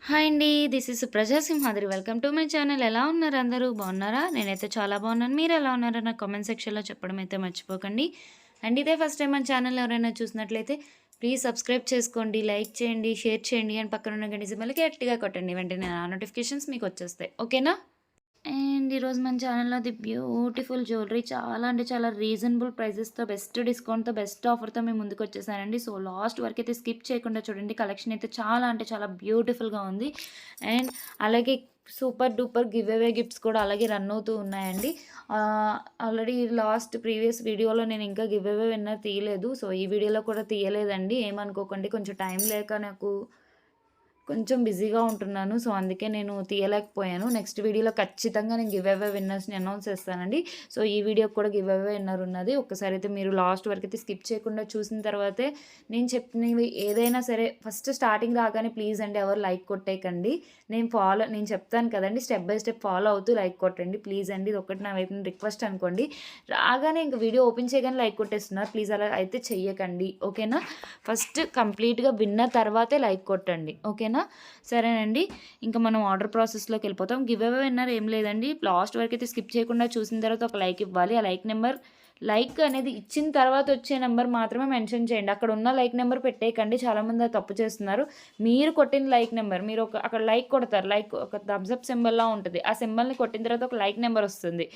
Hi అండి. This is Supraja Simhadri. Welcome to my channel. ఎలా ఉన్నారు అందరూ? బాగున్నారా? నేనైతే చాలా బాగున్నాను. మీరు ఎలా ఉన్నారో నాకు కామెంట్ సెక్షన్‌లో చెప్పడం అయితే మర్చిపోకండి. అండ్ ఇదే ఫస్ట్ టైం మన ఛానల్ ఎవరైనా చూసినట్లయితే ప్లీజ్ సబ్స్క్రైబ్ చేసుకోండి, లైక్ చేయండి, షేర్ చేయండి అండ్ పక్కన ఉన్న గంట సింబల్‌కి గట్టిగా కొట్టండి. వెంటనే నా నోటిఫికేషన్స్ మీకు వచ్చేస్తాయి. ఓకేనా? అండ్ ఈరోజు మన ఛానల్లో ది బ్యూటిఫుల్ జ్యువెలరీ చాలా అంటే చాలా రీజనబుల్ ప్రైజెస్తో బెస్ట్ డిస్కౌంట్తో బెస్ట్ ఆఫర్తో మేము ముందుకు వచ్చేసానండి. సో లాస్ట్ వరకు అయితే స్కిప్ చేయకుండా చూడండి. కలెక్షన్ అయితే చాలా అంటే చాలా బ్యూటిఫుల్గా ఉంది. అండ్ అలాగే super duper give away gifts కూడా అలాగే రన్ అవుతూ ఉన్నాయండి. ఆల్రెడీ లాస్ట్ ప్రీవియస్ వీడియోలో నేను ఇంకా గివ్ అవే విన్నర్ తీయలేదు. సో ఈ వీడియోలో కూడా తీయలేదండి, ఏమనుకోకండి. కొంచెం టైం లేక నాకు కొంచెం బిజీగా ఉంటున్నాను. సో అందుకే నేను తీయలేకపోయాను. నెక్స్ట్ వీడియోలో ఖచ్చితంగా నేను గివ్ అవే విన్నర్స్ని అనౌన్స్ చేస్తానండి. సో ఈ వీడియోకి కూడా గివ్ అవే విన్నర్ ఉన్నది. ఒక్కసారి అయితే మీరు లాస్ట్ వరకు అయితే స్కిప్ చేయకుండా చూసిన తర్వాతే నేను చెప్పినవి ఏదైనా సరే ఫస్ట్ స్టార్టింగ్ రాగానే ప్లీజ్ అండి ఎవరు లైక్ కొట్టేయకండి. నేను చెప్తాను కదండి, స్టెప్ బై స్టెప్ ఫాలో అవుతూ లైక్ కొట్టండి ప్లీజ్ అండి. ఇది ఒకటి నా వైపు రిక్వెస్ట్ అనుకోండి. రాగానే ఇంక వీడియో ఓపెన్ చేయగానే లైక్ కొట్టేస్తున్నారు. ప్లీజ్ అలా అయితే చెయ్యకండి. ఓకేనా? ఫస్ట్ కంప్లీట్గా విన్న తర్వాతే లైక్ కొట్టండి. ఓకేనా? సరేనండి, ఇంకా మనం ఆర్డర్ ప్రాసెస్లోకి వెళ్ళిపోతాం. గివ్ అవే విన్నర్ ఏం లేదండి, లాస్ట్ వరకు అయితే స్కిప్ చేయకుండా చూసిన తర్వాత ఒక లైక్ ఇవ్వాలి. ఆ లైక్ అనేది ఇచ్చిన తర్వాత వచ్చే నెంబర్ మాత్రమే మెన్షన్ చేయండి. అక్కడ ఉన్న లైక్ నెంబర్ పెట్టేయకండి. చాలామంది అది తప్పు చేస్తున్నారు. మీరు కొట్టిన లైక్ నెంబర్, మీరు అక్కడ లైక్ కొడతారు, లైక్ ఒక థమ్స్అప్ సింబల్లా ఉంటుంది. ఆ సింబల్ని కొట్టిన తర్వాత ఒక లైక్ నెంబర్ వస్తుంది.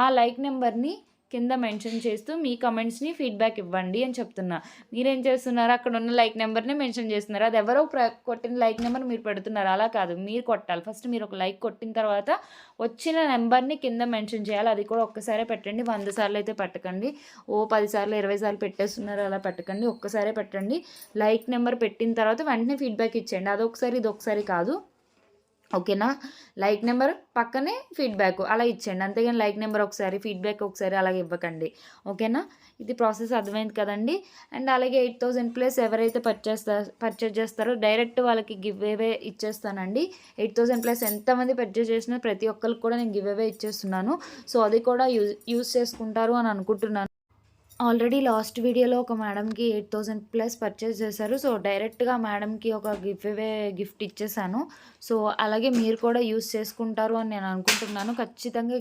ఆ లైక్ నెంబర్ని కింద మెన్షన్ చేస్తూ మీ కమెంట్స్ని ఫీడ్బ్యాక్ ఇవ్వండి అని చెప్తున్నా. మీరేం చేస్తున్నారు, అక్కడ ఉన్న లైక్ నెంబర్ని మెన్షన్ చేస్తున్నారు. అది ఎవరో కొట్టిన లైక్ నెంబర్ మీరు పెడుతున్నారు. అలా కాదు, మీరు కొట్టాలి. ఫస్ట్ మీరు ఒక లైక్ కొట్టిన తర్వాత వచ్చిన నెంబర్ని కింద మెన్షన్ చేయాలి. అది కూడా ఒక్కసారే పెట్టండి. 100 సార్లు అయితే పెట్టకండి. 10 సార్లు 20 సార్లు పెట్టేస్తున్నారు అలా పెట్టకండి. ఒక్కసారే పెట్టండి. లైక్ నెంబర్ పెట్టిన తర్వాత వెంటనే ఫీడ్బ్యాక్ ఇచ్చేయండి. అదొకసారి ఇదొకసారి కాదు. ఓకేనా? లైక్ నెంబర్ పక్కనే ఫీడ్బ్యాక్ అలా ఇచ్చేయండి. అంతేగాని లైక్ నెంబర్ ఒకసారి ఫీడ్బ్యాక్ ఒకసారి అలాగే ఇవ్వకండి. ఓకేనా? ఇది ప్రాసెస్ అర్థమైంది కదండి. అండ్ అలాగే 8000+ ఎవరైతే పర్చేస్ చేస్తారో డైరెక్ట్ వాళ్ళకి గివ్ అవే ఇచ్చేస్తానండి. 8000+ ఎంతమంది పర్చేస్ చేసినా ప్రతి ఒక్కరికి కూడా నేను గివ్ అవే ఇచ్చేస్తున్నాను. సో అది కూడా యూజ్ చేసుకుంటారు అని అనుకుంటున్నాను. ఆల్రెడీ లాస్ట్ వీడియోలో ఒక మేడంకి 8000+ పర్చేస్ చేశారు. సో డైరెక్ట్గా మేడంకి ఒక గిఫ్ట్ ఇచ్చేసాను. సో అలాగే మీరు కూడా యూస్ చేసుకుంటారు అని నేను అనుకుంటున్నాను. ఖచ్చితంగా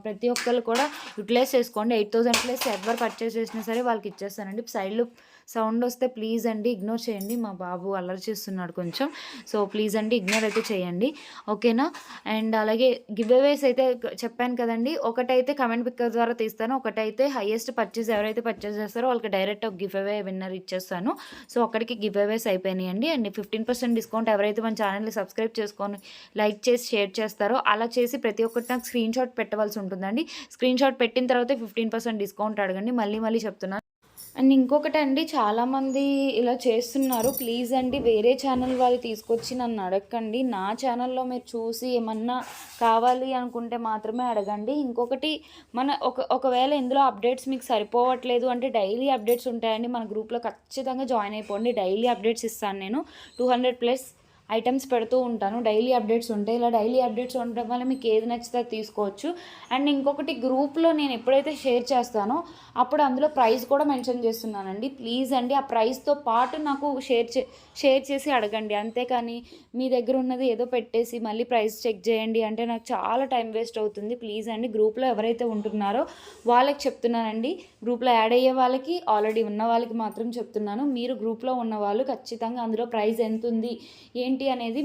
ప్రతి ఒక్కరు కూడా యూటిలైజ్ చేసుకోండి. 8000+ ఎవరు పర్చేస్ చేసినా సరే వాళ్ళకి ఇచ్చేస్తానండి. సైడ్లో సౌండ్ వస్తే ప్లీజ్ అండి ఇగ్నోర్ చేయండి. మా బాబు అల్లరి చేస్తున్నాడు కొంచెం. సో ప్లీజ్ అండి ఇగ్నోర్ అయితే చేయండి. ఓకేనా? అండ్ అలాగే గివ్ అవేస్ అయితే చెప్పాను కదండి. ఒకటైతే కమెంట్ పిక్కర్ ద్వారా తీస్తాను. ఒకటైతే హైయెస్ట్ పర్చేస్ ఎవరైతే పర్చేస్ చేస్తారో వాళ్ళకి డైరెక్ట్ ఒక గివ్ అవే విన్నర్ ఇచ్చేస్తాను. సో అక్కడికి గివ్ అవేస్ అయిపోయినాయండి. అండ్ 15% డిస్కౌంట్ ఎవరైతే మన ఛానల్ని సబ్స్క్రైబ్ చేసుకొని లైక్ చేసి షేర్ చేస్తారో అలా చేసి ప్రతి ఒక్కటి నాకు స్క్రీన్ షాట్ పెట్టవలసి ఉంటుందండి. స్క్రీన్ షాట్ పెట్టిన తర్వాత 15% డిస్కౌంట్ అడగండి. మళ్ళీ చెప్తున్నాను. అండ్ ఇంకొకటండి, చాలామంది ఇలా చేస్తున్నారు. ప్లీజ్ అండి వేరే ఛానల్ వాళ్ళు తీసుకొచ్చి నన్ను అడగండి. నా ఛానల్లో మీరు చూసి ఏమన్నా కావాలి అనుకుంటే మాత్రమే అడగండి. ఇంకొకటి, ఒకవేళ ఇందులో అప్డేట్స్ మీకు సరిపోవట్లేదు అంటే డైలీ అప్డేట్స్ ఉంటాయండి. మన గ్రూప్లో ఖచ్చితంగా జాయిన్ అయిపోండి. డైలీ అప్డేట్స్ ఇస్తాను నేను. 200+ ఐటమ్స్ పెడుతూ ఉంటాను. డైలీ అప్డేట్స్ ఉంటాయి. ఇలా డైలీ అప్డేట్స్ ఉండడం వల్ల మీకు ఏది నచ్చితే తీసుకోవచ్చు. అండ్ ఇంకొకటి, గ్రూప్లో నేను ఎప్పుడైతే షేర్ చేస్తానో అప్పుడు అందులో ప్రైస్ కూడా మెన్షన్ చేస్తున్నానండి. ప్లీజ్ అండి ఆ ప్రైస్తో పాటు నాకు షేర్ చేసి అడగండి. అంతేకాని మీ దగ్గర ఉన్నది ఏదో పెట్టేసి మళ్ళీ ప్రైస్ చెక్ చేయండి అంటే నాకు చాలా టైం వేస్ట్ అవుతుంది. ప్లీజ్ అండి గ్రూప్లో ఎవరైతే ఉంటున్నారో వాళ్ళకి చెప్తున్నానండి. గ్రూప్లో యాడ్ అయ్యే వాళ్ళకి, ఆల్రెడీ ఉన్న వాళ్ళకి మాత్రం చెప్తున్నాను. మీరు గ్రూప్లో ఉన్న వాళ్ళు ఖచ్చితంగా అందులో ప్రైస్ ఎంత ఉంది ఏంటి అనేది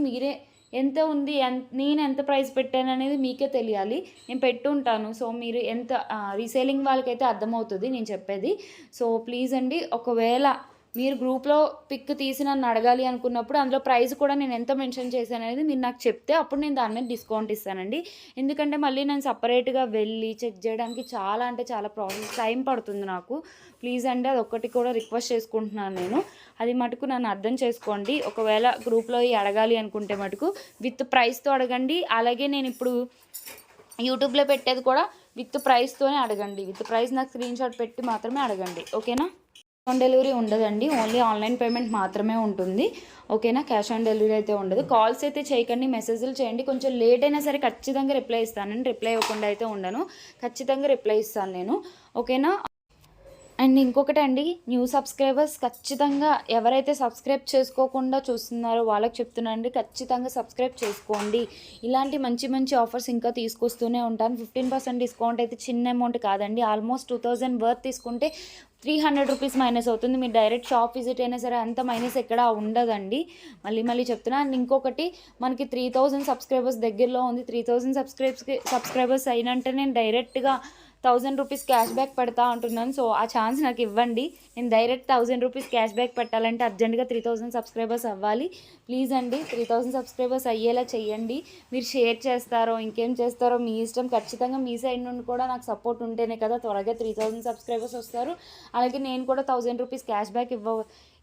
ఎంత ఉంది, నేను ఎంత ప్రైస్ పెట్టాను అనేది మీకే తెలియాలి. నేను పెట్టుంటాను. సో మీరు ఎంత రీసేలింగ్ వాళ్ళకైతే అర్థమవుతుంది నేను చెప్పేది. సో ప్లీజ్ అండి, ఒకవేళ మీరు గ్రూప్లో పిక్ తీసి నన్ను అడగాలి అనుకున్నప్పుడు అందులో ప్రైస్ కూడా నేను ఎంత మెన్షన్ చేశాను అనేది మీరు నాకు చెప్తే అప్పుడు నేను దాని మీద డిస్కౌంట్ ఇస్తానండి. ఎందుకంటే మళ్ళీ నేను సపరేట్గా వెళ్ళి చెక్ చేయడానికి చాలా అంటే చాలా టైం పడుతుంది నాకు. ప్లీజ్ అండి అది ఒక్కటి కూడా రిక్వెస్ట్ చేసుకుంటున్నాను నేను. అది మటుకు నన్ను అర్థం చేసుకోండి. ఒకవేళ గ్రూప్లో అడగాలి అనుకుంటే మటుకు విత్ ప్రైస్తో అడగండి. అలాగే నేను ఇప్పుడు యూట్యూబ్లో పెట్టేది కూడా విత్ ప్రైస్తోనే అడగండి. విత్ ప్రైస్ నాకు స్క్రీన్ షాట్ పెట్టి మాత్రమే అడగండి. ఓకేనా? క్యాష్ ఆన్ డెలివరీ ఉండదండి, ఓన్లీ ఆన్లైన్ పేమెంట్ మాత్రమే ఉంటుంది. ఓకేనా? క్యాష్ ఆన్ డెలివరీ అయితే ఉండదు. కాల్స్ అయితే చేయకండి, మెసేజ్లు చేయండి. కొంచెం లేట్ అయినా సరే ఖచ్చితంగా రిప్లై ఇస్తానండి. రిప్లై ఇవ్వకుండా అయితే ఉండను. ఖచ్చితంగా రిప్లై ఇస్తాను నేను. ఓకేనా? అండ్ ఇంకొకటండి, న్యూ సబ్స్క్రైబర్స్ ఖచ్చితంగా ఎవరైతే సబ్స్క్రైబ్ చేసుకోకుండా చూస్తున్నారో వాళ్ళకి చెప్తున్నానండి, ఖచ్చితంగా సబ్స్క్రైబ్ చేసుకోండి. ఇలాంటి మంచి మంచి ఆఫర్స్ ఇంకా తీసుకొస్తూనే ఉంటాను. 15% డిస్కౌంట్ అయితే చిన్న అమౌంట్ కాదండి. ఆల్మోస్ట్ 2000 వర్త్ తీసుకుంటే 300 రూపీస్ మైనస్ అవుతుంది. మీరు డైరెక్ట్ షాప్ విజిట్ అయినా సరే అంత మైనస్ ఎక్కడా ఉండదండి. మళ్ళీ చెప్తున్నా. అండ్ ఇంకొకటి, మనకి 3000 సబ్స్క్రైబర్స్ దగ్గరలో ఉంది. 3000 సబ్స్క్రైబర్స్ అయినంటే నేను డైరెక్ట్గా 1000 రూపీస్ క్యాష్ బ్యాక్ పెడతా అంటున్నాను. సో ఆ ఛాన్స్ నాకు ఇవ్వండి. నేను డైరెక్ట్ 1000 రూపీస్ క్యాష్ బ్యాక్ పెట్టాలంటే అర్జెంట్గా 3000 సబ్స్క్రైబర్స్ అవ్వాలి. ప్లీజ్ అండి, 3000 సబ్స్క్రైబర్స్ అయ్యేలా చెయ్యండి. మీరు షేర్ చేస్తారో ఇంకేం చేస్తారో మీ ఇష్టం. ఖచ్చితంగా మీ సైడ్ నుండి కూడా నాకు సపోర్ట్ ఉంటేనే కదా త్వరగా 3000 సబ్స్క్రైబర్స్ వస్తారు. అలాగే నేను కూడా 1000 రూపీస్ క్యాష్ బ్యాక్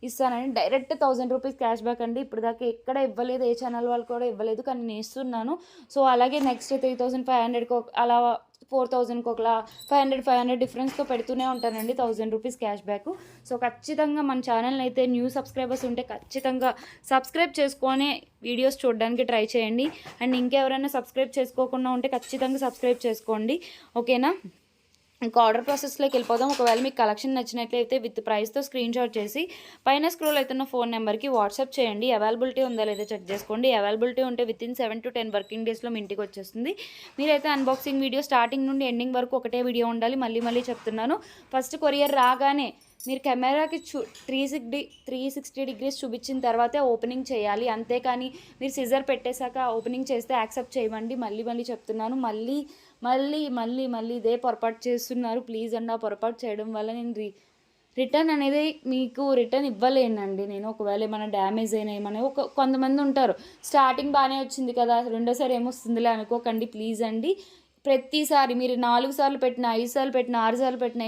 ఇస్తానండి. డైరెక్ట్ 1000 రూపీస్ క్యాష్ బ్యాక్ అండి. ఇప్పుడు దాకా ఎక్కడ ఇవ్వలేదు, ఏ ఛానల్ వాళ్ళు కూడా ఇవ్వలేదు, కానీ నేను ఇస్తున్నాను. సో అలాగే నెక్స్ట్ 3500 అలా 4000కి ఒకలా 500 డిఫరెన్స్తో పెడుతూనే ఉంటానండి 1000 రూపీస్ క్యాష్ బ్యాక్. సో ఖచ్చితంగా మన ఛానల్ని అయితే న్యూ సబ్స్క్రైబర్స్ ఉంటే ఖచ్చితంగా సబ్స్క్రైబ్ చేసుకొని వీడియోస్ చూడడానికి ట్రై చేయండి. అండ్ ఇంకెవరైనా సబ్స్క్రైబ్ చేసుకోకుండా ఉంటే ఖచ్చితంగా సబ్స్క్రైబ్ చేసుకోండి. ఓకేనా? ఇంకా ఆర్డర్ ప్రాసెస్లోకి వెళ్ళిపోదాం. ఒకవేళ మీకు కలెక్షన్ నచ్చినట్లయితే విత్ ప్రైస్తో స్క్రీన్ షాట్ చేసి పైన స్క్రోల్ అవుతున్న ఫోన్ నెంబర్కి వాట్సాప్ చేయండి. అవైలబిలిటీ ఉందా లేదా చెక్ చేసుకోండి. అవైలబిలిటీ ఉంటే వితిన్ 7 to 10 వర్కింగ్ డేస్లో మీ ఇంటికి వచ్చేస్తుంది. మీరైతే అన్బాక్సింగ్ వీడియో స్టార్టింగ్ నుండి ఎండింగ్ వరకు ఒకటే వీడియో ఉండాలి. మళ్ళీ చెప్తున్నాను, ఫస్ట్ కొరియర్ రాగానే మీరు కెమెరాకి 360 డిగ్రీస్ చూపించిన తర్వాతే ఓపెనింగ్ చేయాలి. అంతేకాని మీరు సిజర్ పెట్టేశాక ఓపెనింగ్ చేస్తే యాక్సెప్ట్ చేయమండి. మళ్ళీ చెప్తున్నాను, మళ్ళీ ఇదే పొరపాటు చేస్తున్నారు. ప్లీజ్ అండి, ఆ పొరపాటు చేయడం వల్ల నేను రిటర్న్ అనేది మీకు రిటర్న్ ఇవ్వలేనండి. నేను ఒకవేళ ఏమైనా డ్యామేజ్ అయినా ఏమైనా కొంతమంది ఉంటారు, స్టార్టింగ్ బాగానే వచ్చింది కదా రెండోసారి ఏమొస్తుందిలే అనుకోకండి. ప్లీజ్ అండి, ప్రతిసారి మీరు 4 సార్లు పెట్టినా, 5 సార్లు పెట్టినా, 6 సార్లు పెట్టినా,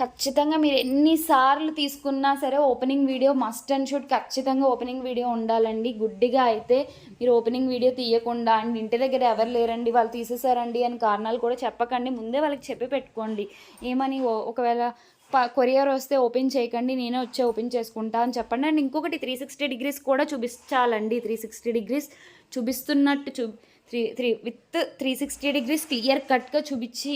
ఖచ్చితంగా మీరు ఎన్నిసార్లు తీసుకున్నా సరే opening video must and should ఖచ్చితంగా ఓపెనింగ్ వీడియో ఉండాలండి. గుడ్డిగా అయితే మీరు ఓపెనింగ్ వీడియో తీయకుండా, అండ్ ఇంటి దగ్గర ఎవరు లేరండి వాళ్ళు తీసేసారండి అని కారణాలు కూడా చెప్పకండి. ముందే వాళ్ళకి చెప్పి పెట్టుకోండి. ఏమని, ఒకవేళ కొరియర్ వస్తే ఓపెన్ చేయకండి, నేనే వచ్చి ఓపెన్ చేసుకుంటా అని చెప్పండి. అండ్ ఇంకొకటి, 360 డిగ్రీస్ కూడా చూపించాలండి. 360 డిగ్రీస్ చూపిస్తున్నట్టు విత్ 360 డిగ్రీస్ క్లియర్ కట్గా చూపించి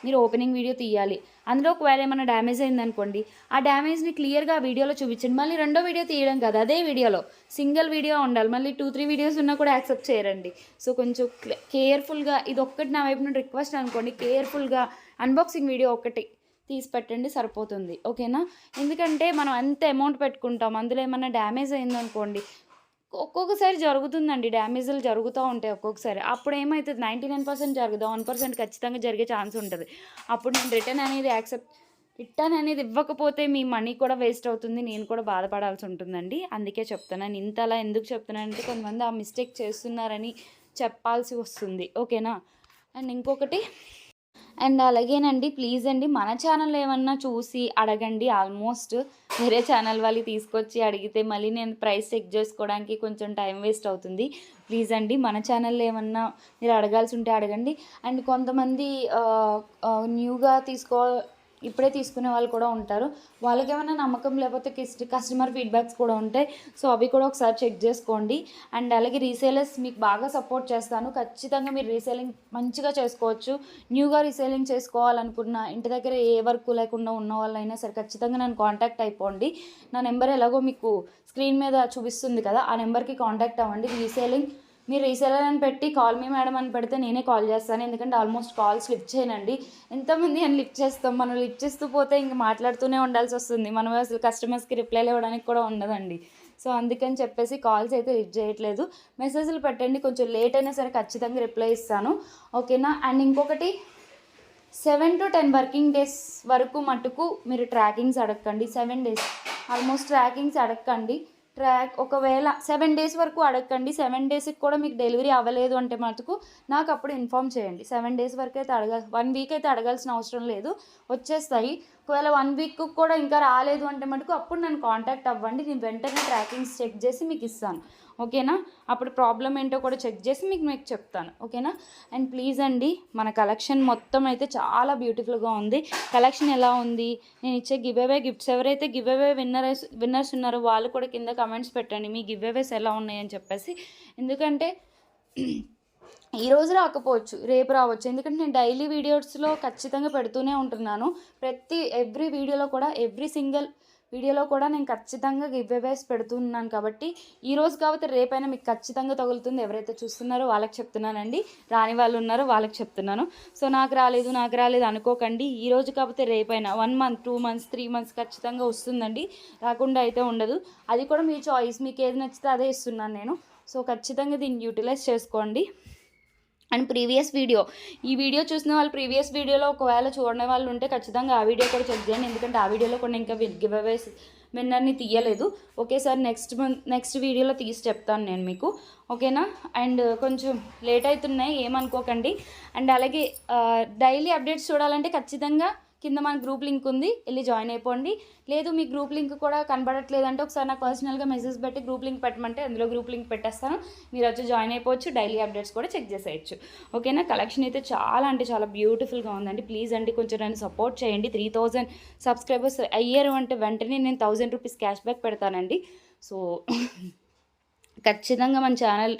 మీరు ఓపెనింగ్ వీడియో తీయాలి. అందులో ఒకవేళ ఏమైనా డ్యామేజ్ అయిందనుకోండి, ఆ డ్యామేజ్ని క్లియర్గా వీడియోలో చూపించండి. మళ్ళీ రెండో వీడియో తీయడం కదా, అదే వీడియోలో సింగిల్ వీడియో ఉండాలి. మళ్ళీ 2-3 వీడియోస్ ఉన్నా కూడా యాక్సెప్ట్ చేయరండి. సో కొంచెం కేర్ఫుల్గా, ఇది ఒక్కటి నా వైపు నుండి రిక్వెస్ట్ అనుకోండి, కేర్ఫుల్గా అన్బాక్సింగ్ వీడియో ఒకటి తీసి పెట్టండి, సరిపోతుంది. ఓకేనా? ఎందుకంటే మనం ఎంత అమౌంట్ పెట్టుకుంటాం, అందులో ఏమైనా డ్యామేజ్ అయిందనుకోండి, ఒక్కొక్కసారి జరుగుతుందండి, డ్యామేజ్లు జరుగుతూ ఉంటాయి ఒక్కొక్కసారి. అప్పుడు ఏమవుతుంది, 99% జరగదు, 1% ఖచ్చితంగా జరిగే ఛాన్స్ ఉంటుంది. అప్పుడు నేను రిటర్న్ అనేది ఇవ్వకపోతే మీ మనీ కూడా వేస్ట్ అవుతుంది, నేను కూడా బాధపడాల్సి ఉంటుందండి. అందుకే చెప్తున్నాను. ఇంతలా ఎందుకు చెప్తున్నానంటే కొంతమంది ఆ మిస్టేక్ చేస్తున్నారని చెప్పాల్సి వస్తుంది. ఓకేనా? అండ్ ఇంకొకటి, అండ్ అలాగేనండి, ప్లీజ్ అండి, మన ఛానల్ ఏమన్నా చూసి అడగండి. ఆల్మోస్ట్ వేరే ఛానల్ వాళ్ళు తీసుకొచ్చి అడిగితే మళ్ళీ నేను ప్రైస్ చెక్ చేసుకోవడానికి కొంచెం టైం వేస్ట్ అవుతుంది. ప్లీజ్ అండి, మన ఛానల్ ఏమన్నా మీరు అడగాల్సి ఉంటే అడగండి. అండ్ కొంతమంది న్యూగా ఇప్పుడే తీసుకునే వాళ్ళు కూడా ఉంటారు. వాళ్ళకి ఏమైనా నమ్మకం లేకపోతే కస్టమర్ ఫీడ్బ్యాక్స్ కూడా ఉంటాయి. సో అవి కూడా ఒకసారి చెక్ చేసుకోండి. అండ్ అలాగే రీసేలర్స్ మీకు బాగా సపోర్ట్ చేస్తాను. ఖచ్చితంగా మీరు రీసేలింగ్ మంచిగా చేసుకోవచ్చు. న్యూగా రీసేలింగ్ చేసుకోవాలనుకున్న, ఇంటి దగ్గర ఏ వర్క్ లేకుండా ఉన్న వాళ్ళైనా సరే ఖచ్చితంగా నన్ను కాంటాక్ట్ అయిపోండి. నా నెంబర్ ఎలాగో మీకు స్క్రీన్ మీద చూపిస్తుంది కదా, ఆ నెంబర్కి కాంటాక్ట్ అవ్వండి. మీరు రీసేలర్ అని పెట్టి కాల్ మీ మేడం అని పెడితే నేనే కాల్ చేస్తాను. ఎందుకంటే ఆల్మోస్ట్ కాల్స్ లిఫ్ట్ చేయనండి. ఎంతమంది అని లిఫ్ట్ చేస్తాం, మనం లిఫ్ట్ చేస్తూ పోతే ఇంక మాట్లాడుతూనే ఉండాల్సి వస్తుంది. మనం అసలు కస్టమర్స్కి రిప్లైలు ఇవ్వడానికి కూడా ఉండదండి. సో అందుకని చెప్పేసి కాల్స్ అయితే లిఫ్ట్ చేయట్లేదు. మెసేజ్లు పెట్టండి, కొంచెం లేట్ అయినా సరే ఖచ్చితంగా రిప్లై ఇస్తాను. ఓకేనా? అండ్ ఇంకొకటి, 7 to 10 వర్కింగ్ డేస్ వరకు మటుకు మీరు ట్రాకింగ్స్ అడగండి. 7 days ఆల్మోస్ట్ ట్రాకింగ్స్ అడగండి. ఒకవేళ 7 days వరకు అడగండి. 7 daysకి కూడా మీకు డెలివరీ అవ్వలేదు అంటే మటుకు నాకు అప్పుడు ఇన్ఫామ్ చేయండి. 7 days వరకు అయితే 1 week అయితే అడగాల్సిన అవసరం లేదు, వచ్చేస్తాయి. ఒకవేళ 1 week కూడా ఇంకా రాలేదు అంటే మటుకు అప్పుడు నన్ను కాంటాక్ట్ అవ్వండి. నేను వెంటనే ట్రాకింగ్స్ చెక్ చేసి మీకు ఇస్తాను. ఓకేనా? అప్పుడు ప్రాబ్లం ఏంటో కూడా చెక్ చేసి మీకు చెప్తాను. ఓకేనా? అండ్ ప్లీజ్ అండి, మన కలెక్షన్ మొత్తం అయితే చాలా బ్యూటిఫుల్గా ఉంది. కలెక్షన్ ఎలా ఉంది, నేను ఇచ్చే గిఫ్ట్స్, ఎవరైతే విన్నర్స్ ఉన్నారో వాళ్ళు కూడా కింద కమెంట్స్ పెట్టండి మీ గివ్అవేస్ ఎలా ఉన్నాయని చెప్పేసి. ఎందుకంటే ఈరోజు రాకపోవచ్చు, రేపు రావచ్చు. ఎందుకంటే నేను డైలీ వీడియోస్లో ఖచ్చితంగా పెడుతూనే ఉంటున్నాను. ఎవ్రీ వీడియోలో కూడా, ఎవ్రీ సింగిల్ వీడియోలో కూడా నేను ఖచ్చితంగా గివ్ అవేస్ పెడుతున్నాను. కాబట్టి ఈరోజు కాకపోతే రేపైనా మీకు ఖచ్చితంగా తగులుతుంది. ఎవరైతే చూస్తున్నారో వాళ్ళకి చెప్తున్నానండి, రాని వాళ్ళు ఉన్నారో వాళ్ళకి చెప్తున్నాను. సో నాకు రాలేదు అనుకోకండి. ఈరోజు కాకపోతే రేపైనా 1 మంత్, 2 మంత్స్, 3 మంత్స్ ఖచ్చితంగా వస్తుందండి. రాకుండా అయితే ఉండదు. అది కూడా మీ చాయిస్, మీకు ఏది నచ్చితే అదే ఇస్తున్నాను నేను. సో ఖచ్చితంగా దీన్ని యూటిలైజ్ చేసుకోండి. అండ్ ఈ వీడియో చూసిన వాళ్ళు ప్రీవియస్ వీడియోలో ఒకవేళ చూడని వాళ్ళు ఉంటే ఖచ్చితంగా ఆ వీడియో కూడా చెక్ చేయండి. ఎందుకంటే ఆ వీడియోలో కూడా ఇంకా గివ్ అవేస్ విన్నర్ని తీయలేదు. ఒకేసారి నెక్స్ట్ వీడియోలో తీసి చెప్తాను నేను మీకు, ఓకేనా. అండ్ కొంచెం లేట్ అవుతున్నాయి, ఏమనుకోకండి. అండ్ అలాగే డైలీ అప్డేట్స్ చూడాలంటే ఖచ్చితంగా కింద మన గ్రూప్ లింక్ ఉంది, వెళ్ళి జాయిన్ అయిపోండి. లేదు మీ గ్రూప్ లింక్ కూడా కనబడట్లేదంటే ఒకసారి నాకు పర్సనల్గా మెసేజ్ పెట్టి గ్రూప్ లింక్ పెట్టమంటే అందులో గ్రూప్ లింక్ పెట్టేస్తాను. మీరు వచ్చి జాయిన్ అయిపోవచ్చు, డైలీ అప్డేట్స్ కూడా చెక్ చేసేయచ్చు, ఓకేనా. కలెక్షన్ అయితే చాలా అంటే చాలా బ్యూటిఫుల్గా ఉందండి. ప్లీజ్ అండి కొంచెం నన్ను సపోర్ట్ చేయండి. 3000 సబ్స్క్రైబర్స్ అయ్యారు అంటే వెంటనే నేను 1000 రూపీస్ క్యాష్ బ్యాక్ పెడతానండి. సో ఖచ్చితంగా మన ఛానల్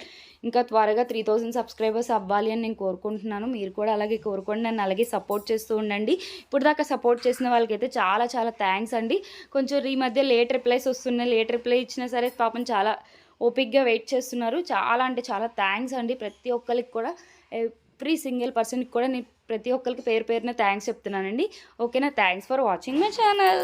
ఇంకా త్వరగా 3000 సబ్స్క్రైబర్స్ అవ్వాలి అని నేను కోరుకుంటున్నాను. మీరు కూడా అలాగే కోరుకోండి, నన్ను అలాగే సపోర్ట్ చేస్తూ ఉండండి. ఇప్పుడు దాకా సపోర్ట్ చేసిన వాళ్ళకైతే చాలా చాలా థ్యాంక్స్ అండి. కొంచెం ఈ మధ్య లేట్ రిప్లైస్ వస్తున్నాయి. లేట్ రిప్లై ఇచ్చినా సరే పాపం చాలా ఓపిక్గా వెయిట్ చేస్తున్నారు. చాలా అంటే చాలా థ్యాంక్స్ అండి. ప్రతి ఒక్కరికి కూడా, ఎవ్రీ సింగిల్ పర్సన్కి కూడా నేను ప్రతి ఒక్కరికి పేరు పేరున థ్యాంక్స్ చెప్తున్నానండి, ఓకేనా. Thanks for watching my channel.